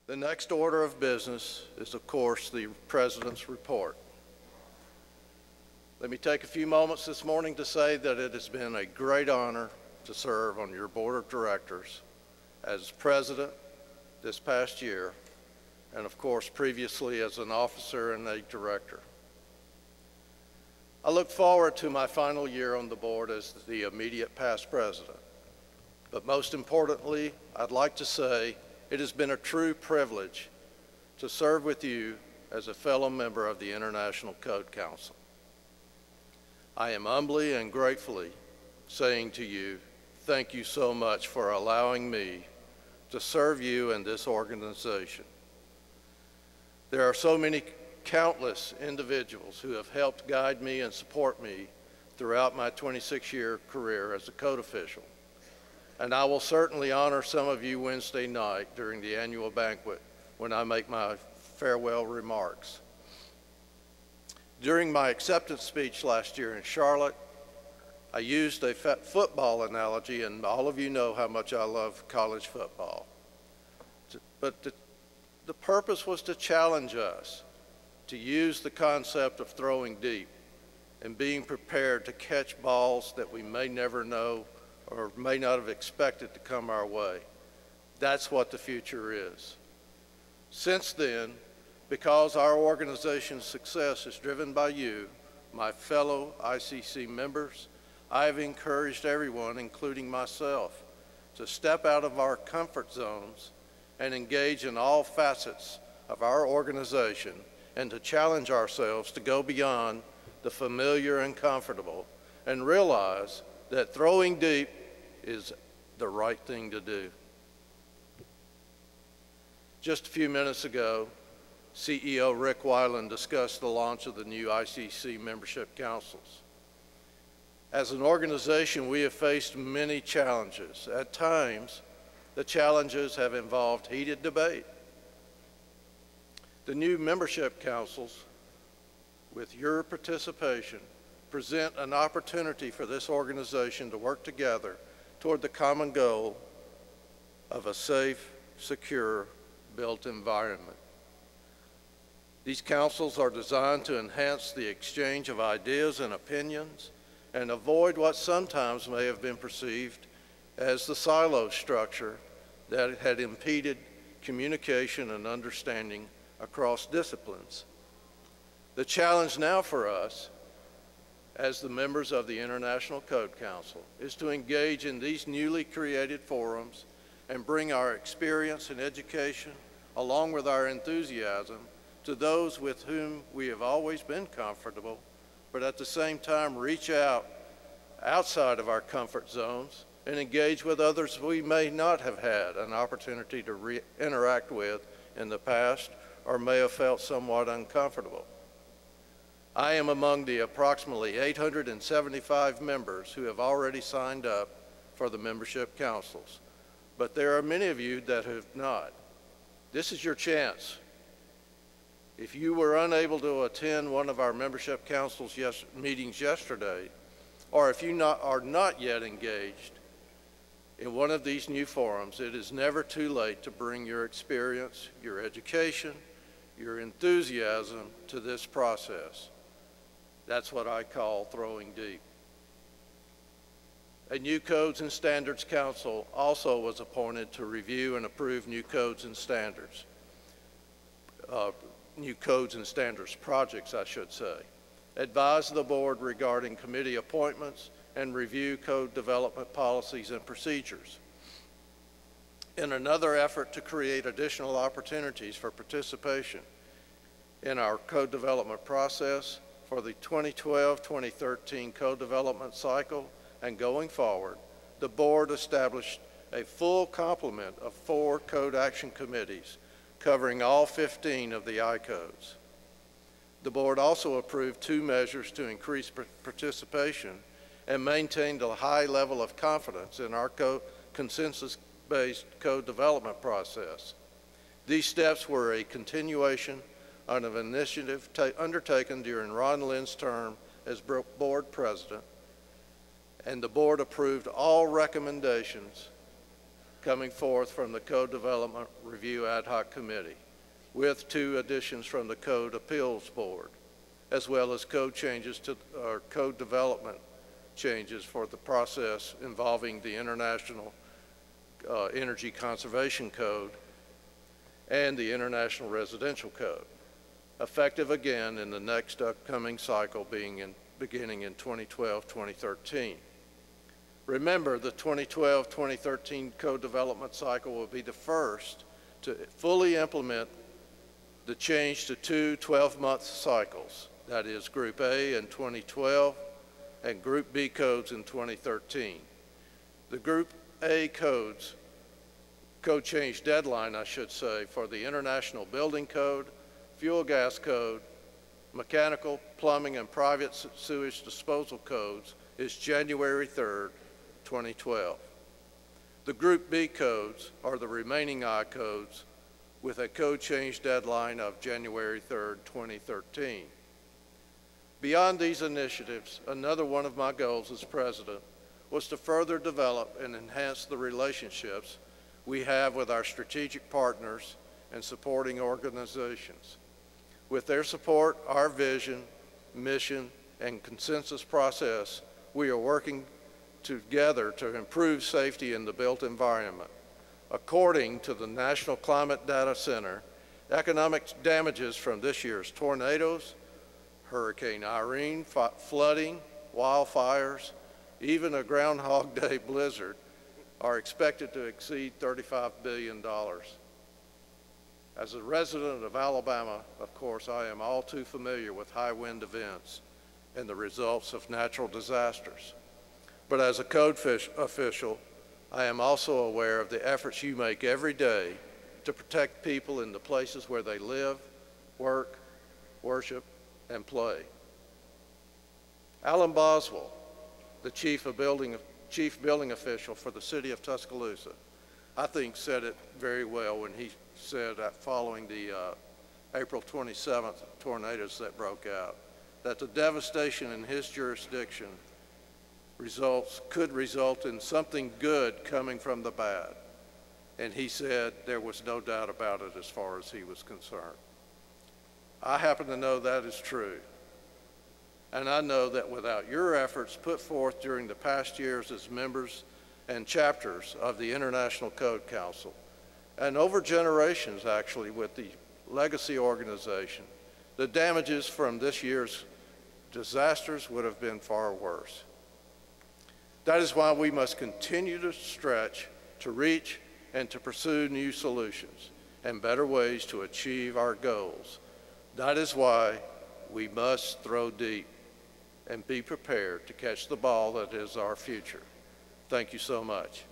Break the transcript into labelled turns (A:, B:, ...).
A: The next order of business is, of course, the President's report. Let me take a few moments this morning to say that it has been a great honor to serve on your board of directors as President this past year, and of course previously as an officer and a director. I look forward to my final year on the board as the immediate past president. But most importantly, I'd like to say it has been a true privilege to serve with you as a fellow member of the International Code Council. I am humbly and gratefully saying to you, thank you so much for allowing me to serve you and this organization. There are so many countless individuals who have helped guide me and support me throughout my 26-year career as a code official. And I will certainly honor some of you Wednesday night during the annual banquet when I make my farewell remarks. During my acceptance speech last year in Charlotte, I used a football analogy, and all of you know how much I love college football. But the purpose was to challenge us to use the concept of throwing deep and being prepared to catch balls that we may never know or may not have expected to come our way. That's what the future is. Since then, because our organization's success is driven by you, my fellow ICC members, I have encouraged everyone, including myself, to step out of our comfort zones and engage in all facets of our organization and to challenge ourselves to go beyond the familiar and comfortable and realize that throwing deep is the right thing to do. Just a few minutes ago, CEO Rick Weiland discussed the launch of the new ICC membership councils. As an organization, we have faced many challenges. At times, the challenges have involved heated debate. The new membership councils, with your participation, present an opportunity for this organization to work together toward the common goal of a safe, secure, built environment. These councils are designed to enhance the exchange of ideas and opinions and avoid what sometimes may have been perceived as the silo structure that had impeded communication and understanding across disciplines. The challenge now for us as the members of the International Code Council is to engage in these newly created forums and bring our experience and education along with our enthusiasm to those with whom we have always been comfortable, but at the same time reach out outside of our comfort zones and engage with others we may not have had an opportunity to interact with in the past or may have felt somewhat uncomfortable. I am among the approximately 875 members who have already signed up for the membership councils, but there are many of you that have not. This is your chance. If you were unable to attend one of our membership councils meetings yesterday, or if you are not yet engaged in one of these new forums, it is never too late to bring your experience, your education, your enthusiasm to this process. That's what I call throwing deep. A new Codes and Standards Council also was appointed to review and approve new codes and standards. New codes and standards projects, I should say. Advise the board regarding committee appointments and review code development policies and procedures. In another effort to create additional opportunities for participation in our code development process for the 2012-2013 code development cycle and going forward, the board established a full complement of 4 code action committees covering all 15 of the I-codes. The board also approved 2 measures to increase participation and maintained a high level of confidence in our consensus-based code development process. These steps were a continuation of an initiative undertaken during Ron Lynn's term as board president, and the board approved all recommendations coming forth from the Code Development Review Ad Hoc Committee, with 2 additions from the Code Appeals Board, as well as code changes to our code development changes for the process involving the International Energy Conservation Code and the International Residential Code, effective again in the next upcoming cycle beginning in 2012-2013. Remember, the 2012-2013 code development cycle will be the first to fully implement the change to 2 12-month cycles, that is Group A in 2012 and Group B codes in 2013. The Group A code change deadline, I should say, for the International Building Code, Fuel Gas Code, Mechanical, Plumbing, and Private Sewage Disposal Codes is January 3rd, 2012. The Group B codes are the remaining I codes with a code change deadline of January 3rd, 2013. Beyond these initiatives, another one of my goals as president was to further develop and enhance the relationships we have with our strategic partners and supporting organizations. With their support, our vision, mission, and consensus process, we are working together to improve safety in the built environment. According to the National Climate Data Center, economic damages from this year's tornadoes, Hurricane Irene, flooding, wildfires, even a Groundhog Day blizzard are expected to exceed $35 billion. As a resident of Alabama, of course, I am all too familiar with high wind events and the results of natural disasters. But as a code official, I am also aware of the efforts you make every day to protect people in the places where they live, work, worship, and play. Alan Boswell, the chief building official for the city of Tuscaloosa, I think said it very well when he said that following the April 27th tornadoes that broke out, that the devastation in his jurisdiction could result in something good coming from the bad. And he said there was no doubt about it as far as he was concerned. I happen to know that is true. And I know that without your efforts put forth during the past years as members and chapters of the International Code Council, and over generations actually with the legacy organization, the damages from this year's disasters would have been far worse. That is why we must continue to stretch, to reach, and to pursue new solutions and better ways to achieve our goals. That is why we must throw deep and be prepared to catch the ball that is our future. Thank you so much.